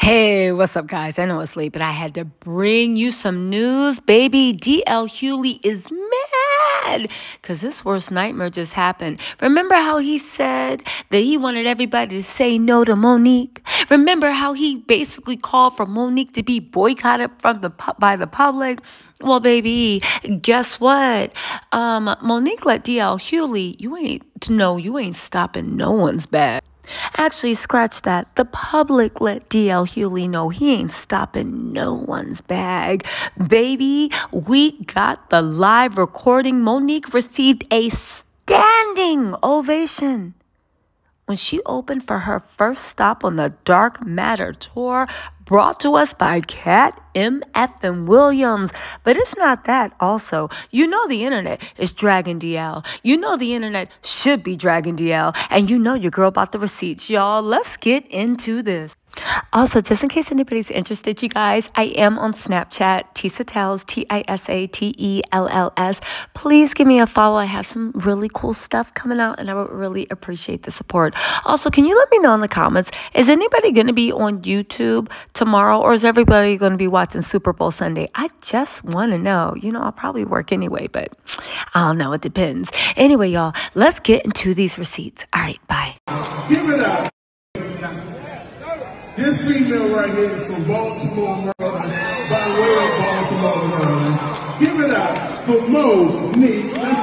Hey, what's up, guys? I know it's late, but I had to bring you some news. Baby, DL Hughley is mad because his worst nightmare just happened. Remember how he said that he wanted everybody to say no to Monique? Remember how he basically called for Monique to be boycotted by the public? Well, baby, guess what? Monique let DL Hughley, you ain't stopping no one's bag. Actually, scratch that. The public let DL Hughley know he ain't stopping no one's bag. Baby, we got the live recording. Monique received a standing ovation when she opened for her first stop on the Dark Matter tour, brought to us by Katt, MF, and Williams. But it's not that also. You know the internet is dragging DL. You know the internet should be dragging DL. And you know your girl bought the receipts. Y'all, let's get into this. Also, just in case anybody's interested, you guys, I am on Snapchat, Tisatells, Tisatells. Please give me a follow. I have some really cool stuff coming out, and I would really appreciate the support. Also, can you let me know in the comments, is anybody going to be on YouTube tomorrow, or is everybody going to be watching Super Bowl Sunday? I just want to know. You know, I'll probably work anyway, but I don't know. It depends. Anyway, y'all, let's get into these receipts. All right, bye. Give it up. This female right here is from Baltimore, Maryland, by way of Baltimore, Maryland. Give it up for Monique. Let's go.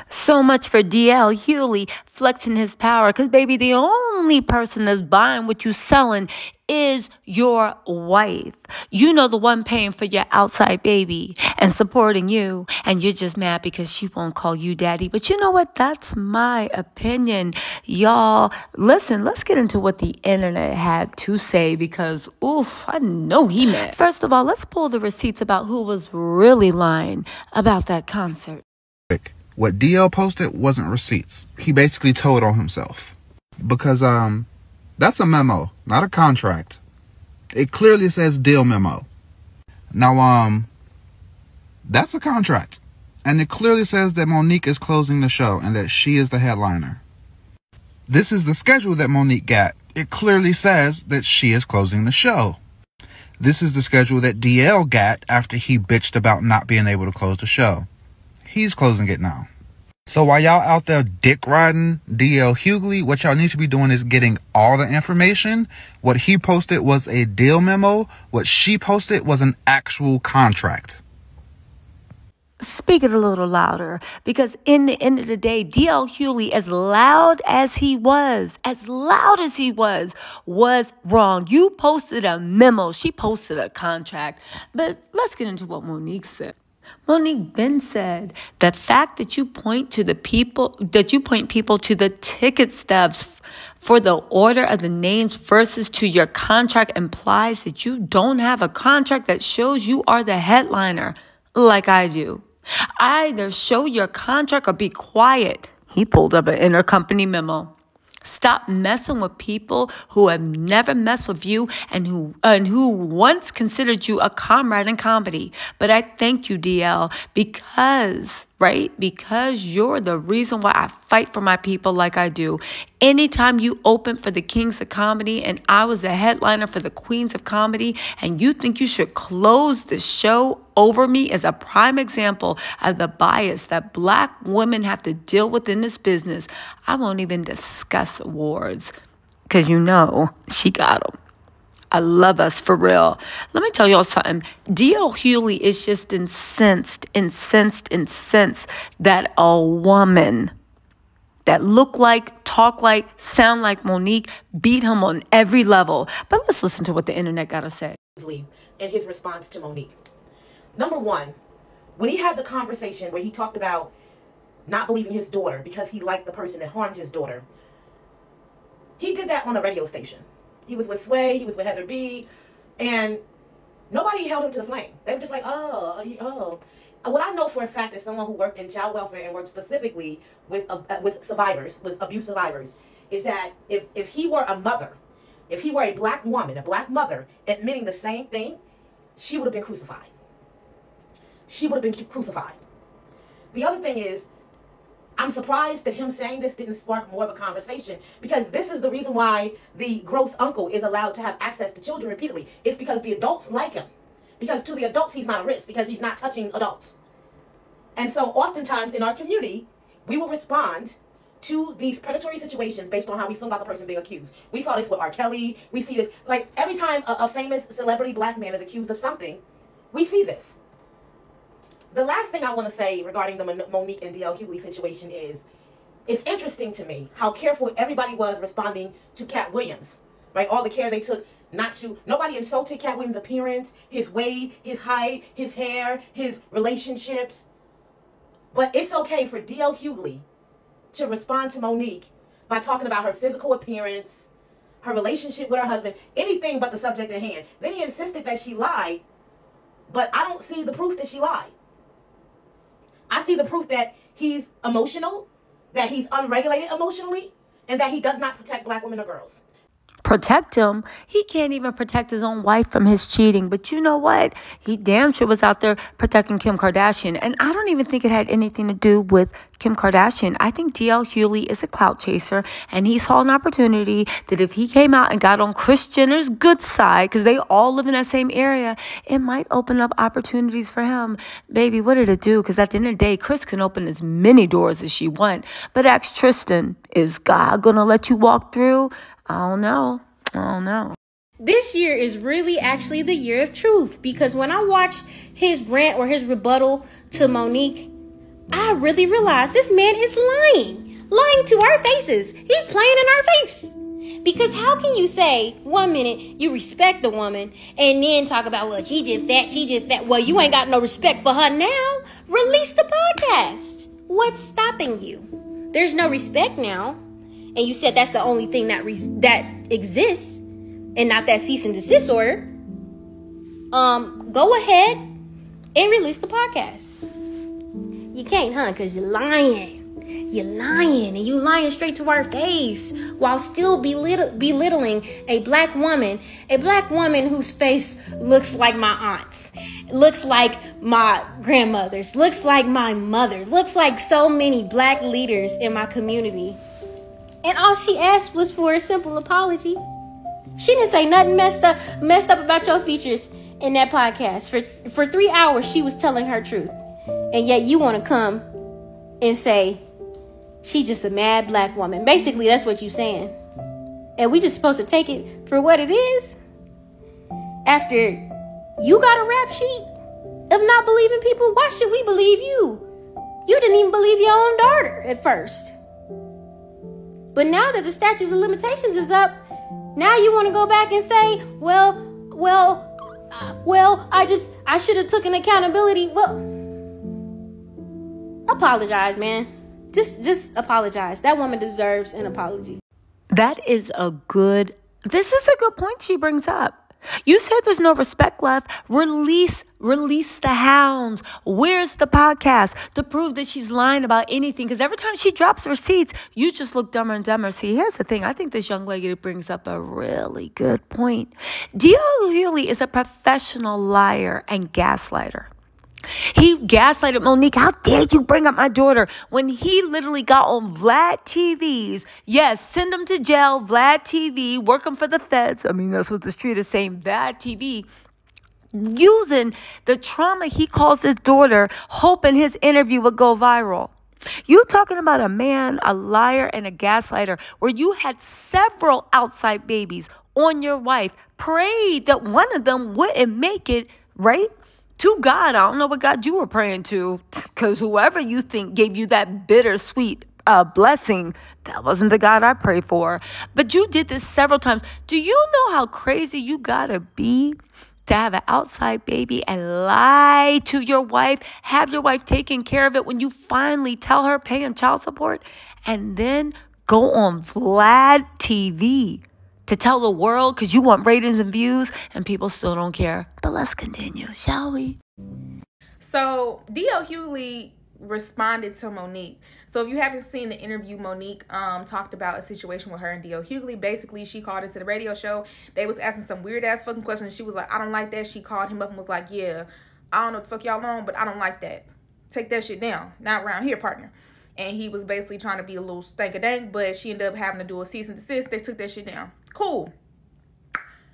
So much for DL Hughley flexing his power, because, baby, the only person that's buying what you selling is your wife. You know, the one paying for your outside baby and supporting you, and you're just mad because she won't call you daddy. But you know what? That's my opinion. Y'all, listen, let's get into what the internet had to say, because, oof, I know he mad. First of all, let's pull the receipts about who was really lying about that concert. What DL posted wasn't receipts. He basically told on himself. Because that's a memo, not a contract. It clearly says deal memo. Now that's a contract. And it clearly says that Monique is closing the show and that she is the headliner. This is the schedule that Monique got. It clearly says that she is closing the show. This is the schedule that DL got after he bitched about not being able to close the show. He's closing it now. So while y'all out there dick riding DL Hughley, what y'all need to be doing is getting all the information. What he posted was a deal memo. What she posted was an actual contract. Speak it a little louder, because in the end of the day, DL Hughley, as loud as he was wrong. You posted a memo. She posted a contract. But let's get into what Monique said. Monique Ben said the fact that you point people to the ticket stubs for the order of the names versus to your contract implies that you don't have a contract that shows you are the headliner like I do. Either show your contract or be quiet. He pulled up an intercompany memo. Stop messing with people who have never messed with you and who once considered you a comrade in comedy. But I thank you, DL, because you're the reason why I fight for my people like I do. Anytime you open for the Kings of Comedy and I was a headliner for the Queens of Comedy, and you think you should close the show over me as a prime example of the bias that Black women have to deal with in this business, I won't even discuss awards, because you know she got them. I love us for real. Let me tell y'all something. D.L. Hughley is just incensed that a woman that look like, talk like, sound like Monique beat him on every level. But let's listen to what the internet got to say. In his response to Monique. Number one, when he had the conversation where he talked about not believing his daughter because he liked the person that harmed his daughter, he did that on a radio station. He was with Sway, he was with Heather B, and nobody held him to the flame. They were just like, oh. What I know for a fact is someone who worked in child welfare and worked specifically with survivors, with abuse survivors, is that if he were a mother, if he were a Black woman, a Black mother, admitting the same thing, she would have been crucified. She would have been crucified. The other thing is, I'm surprised that him saying this didn't spark more of a conversation, because this is the reason why the gross uncle is allowed to have access to children repeatedly. It's because the adults like him. Because to the adults, he's not a risk, because he's not touching adults. And so oftentimes in our community, we will respond to these predatory situations based on how we feel about the person being accused. We saw this with R. Kelly. We see this, like, every time a famous celebrity Black man is accused of something, we see this. The last thing I want to say regarding the Monique and D.L. Hughley situation is, it's interesting to me how careful everybody was responding to Katt Williams, right? All the care they took nobody insulted Katt Williams' appearance, his weight, his height, his hair, his relationships. But it's okay for D.L. Hughley to respond to Monique by talking about her physical appearance, her relationship with her husband, anything but the subject at hand. Then he insisted that she lied, but I don't see the proof that she lied. I see the proof that he's emotional, that he's unregulated emotionally, and that he does not protect Black women or girls. Protect him? He can't even protect his own wife from his cheating. But you know what? He damn sure was out there protecting Kim Kardashian. And I don't even think it had anything to do with Kim Kardashian. I think D.L. Hughley is a clout chaser, and he saw an opportunity that if he came out and got on Kris Jenner's good side, because they all live in that same area, it might open up opportunities for him. Baby, what did it do? Because at the end of the day, Kris can open as many doors as she wants. But ask Tristan, is God going to let you walk through? I don't know. This year is really actually the year of truth, because when I watched his rant or his rebuttal to Monique, I really realized this man is lying to our faces. He's playing in our face. Because how can you say 1 minute you respect the woman and then talk about, well, she just fat. Well, you ain't got no respect for her now. Release the podcast. What's stopping you? There's no respect now. And you said that's the only thing that exists, and not that cease and desist order. Go ahead and release the podcast. You can't, huh? Because you're lying. You're lying, and you lying straight to our face while still belittling a Black woman whose face looks like my aunt's, looks like my grandmother's, looks like my mother's, looks like so many Black leaders in my community. And all she asked was for a simple apology. She didn't say nothing messed up about your features in that podcast. For 3 hours, she was telling her truth. And yet you want to come and say, she just a mad Black woman. Basically, that's what you're saying. And we just supposed to take it for what it is? After you got a rap sheet of not believing people, why should we believe you? You didn't even believe your own daughter at first. But now that the statute of limitations is up, now you want to go back and say, I should have taken accountability. Well, apologize, man. Just apologize. That woman deserves an apology. This is a good point she brings up. You said there's no respect left. Release the hounds. Where's the podcast to prove that she's lying about anything? Because every time she drops receipts, you just look dumber and dumber. See, here's the thing. I think this young lady brings up a really good point. D.L. Hughley is a professional liar and gaslighter. He gaslighted Monique. How dare you bring up my daughter? When he literally got on Vlad TV's, yes, send him to jail, Vlad TV, working for the feds. I mean, that's what the street is saying, Vlad TV, using the trauma he calls his daughter, hoping his interview would go viral. You talking about a man, a liar, and a gaslighter where you had several outside babies on your wife, prayed that one of them wouldn't make it, right? To God, I don't know what God you were praying to, because whoever you think gave you that bittersweet blessing, that wasn't the God I pray for. But you did this several times. Do you know how crazy you gotta be to have an outside baby and lie to your wife, have your wife taking care of it when you finally tell her paying child support, and then go on Vlad TV to tell the world because you want ratings and views and people still don't care? But let's continue, shall we? So D.L. Hughley responded to Monique. So if you haven't seen the interview, Monique talked about a situation with her and D.L. Hughley. Basically, she called into the radio show. They was asking some weird ass fucking questions. She was like, I don't like that. She called him up and was like, yeah, I don't know what the fuck y'all on, but I don't like that. Take that shit down. Not around here, partner. And he was basically trying to be a little stank-a-dank, but she ended up having to do a cease and desist. They took that shit down. Cool.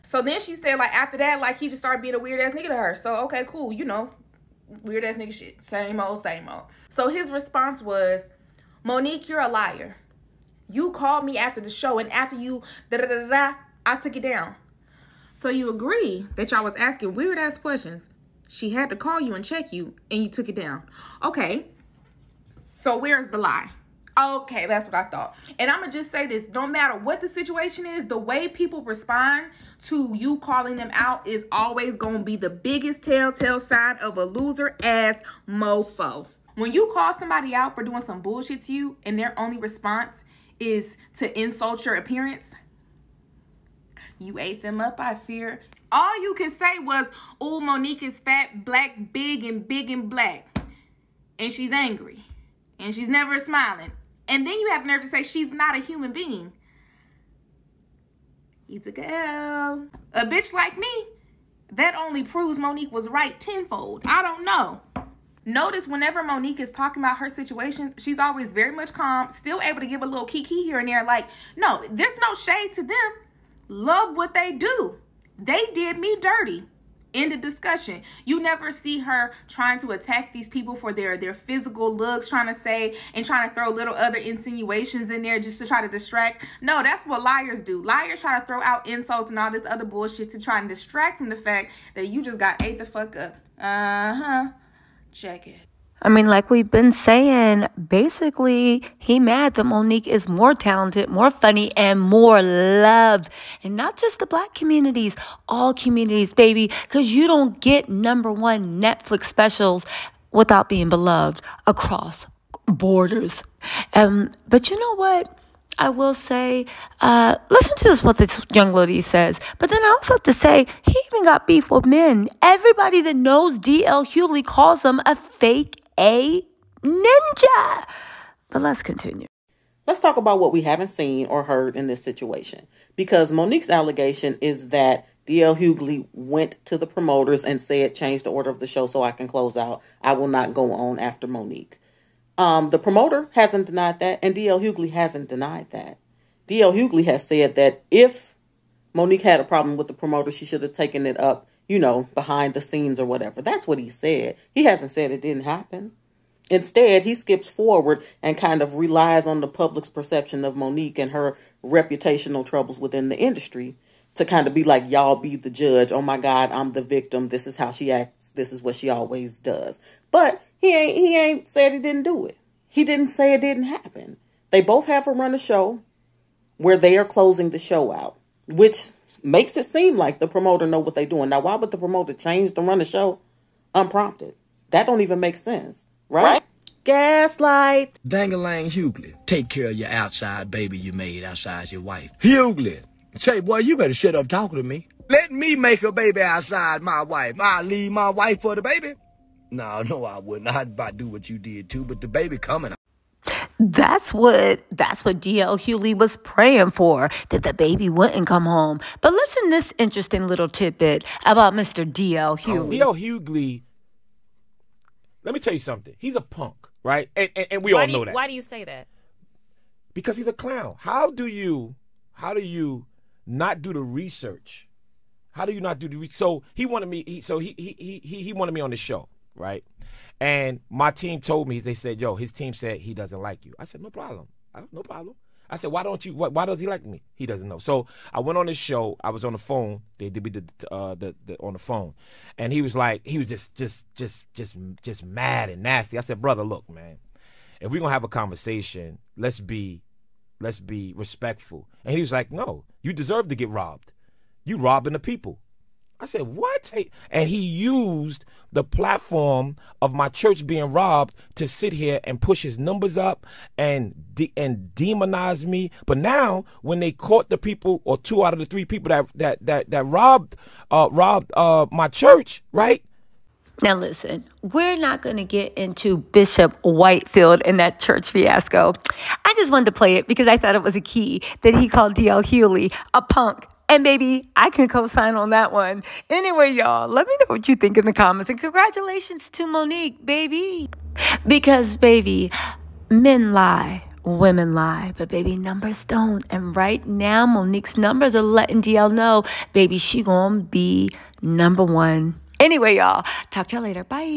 So then she said, like, after that, like, he just started being a weird-ass nigga to her. So, okay, cool, you know, weird-ass nigga shit. Same old, same old. So his response was, Monique, you're a liar. You called me after the show, and after you da-da-da-da, I took it down. So you agree that y'all was asking weird-ass questions. She had to call you and check you, and you took it down. Okay. So where's the lie? Okay, that's what I thought. And I'm going to just say this. No matter what the situation is, the way people respond to you calling them out is always going to be the biggest telltale sign of a loser-ass mofo. When you call somebody out for doing some bullshit to you and their only response is to insult your appearance, you ate them up, I fear. All you could say was, oh, Monique is fat, black, big, and black. And she's angry. And she's never smiling. And then you have nerve to say she's not a human being. You took a L. A bitch like me, that only proves Monique was right tenfold. I don't know. Notice whenever Monique is talking about her situations, she's always very much calm, still able to give a little kiki here and there. Like, no, there's no shade to them. Love what they do. They did me dirty. End of discussion. You never see her trying to attack these people for their physical looks, trying to say and trying to throw little other insinuations in there just to try to distract. No, that's what liars do. Liars try to throw out insults and all this other bullshit to try and distract from the fact that you just got ate the fuck up. Check it. I mean, like we've been saying, basically, he mad that Monique is more talented, more funny, and more loved. And not just the black communities, all communities, baby. Because you don't get #1 Netflix specials without being beloved across borders. But you know what? I will say, listen to this, what this young lady says. But then I also have to say, he even got beef with men. Everybody that knows D.L. Hughley calls him a fake A ninja. But let's continue. Let's talk about what we haven't seen or heard in this situation. Because Monique's allegation is that D.L. Hughley went to the promoters and said, change the order of the show so I can close out. I will not go on after Monique. The promoter hasn't denied that, and D.L. Hughley hasn't denied that. D.L. Hughley has said that if Monique had a problem with the promoter, she should have taken it up, you know, behind the scenes or whatever. That's what he said. He hasn't said it didn't happen. Instead, he skips forward and kind of relies on the public's perception of Monique and her reputational troubles within the industry to kind of be like, y'all be the judge. Oh, my God, I'm the victim. This is how she acts. This is what she always does. But he ain't said he didn't do it. He didn't say it didn't happen. They both have to run a show where they are closing the show out, which makes it seem like the promoter know what they're doing. Now, why would the promoter change to run the show unprompted? That don't even make sense, right? Gaslight. Dang-a-lang Hughley, take care of your outside baby you made outside your wife. Hughley, say, boy, you better shut up talking to me. Let me make a baby outside my wife. I'll leave my wife for the baby. No, I wouldn't. I'd about do what you did too, but the baby coming. That's what D.L. Hughley was praying for, that the baby wouldn't come home. But listen to this interesting little tidbit about Mr. D.L. Hughley. D.L. Hughley let me tell you something. He's a punk, right? And we all know that. Why do you say that? Because he's a clown. How do you not do the research? How do you not do the research? So he wanted me. He wanted me on the show, right? And my team told me, they said, yo, his team said he doesn't like you. I said, no problem. No problem. I said, why does he like me? He doesn't know. So I went on this show. I was on the phone. They did me on the phone, and he was just mad and nasty. I said, brother, look, man, if we're gonna have a conversation, let's be respectful. And he was like, no, you deserve to get robbed. You robbing the people. I said, what? And he used the platform of my church being robbed to sit here and push his numbers up and demonize me. But now, when they caught the people, or 2 out of the 3 people that robbed my church, right? Now listen, we're not going to get into Bishop Whitefield and that church fiasco. I just wanted to play it because I thought it was a key that he called D.L. Hughley a punk. And baby, I can co-sign on that one. Anyway, y'all, let me know what you think in the comments. And congratulations to Monique, baby. Because, baby, men lie, women lie, but baby, numbers don't. And right now, Monique's numbers are letting DL know, baby, she gonna be #1. Anyway, y'all, talk to y'all later. Bye.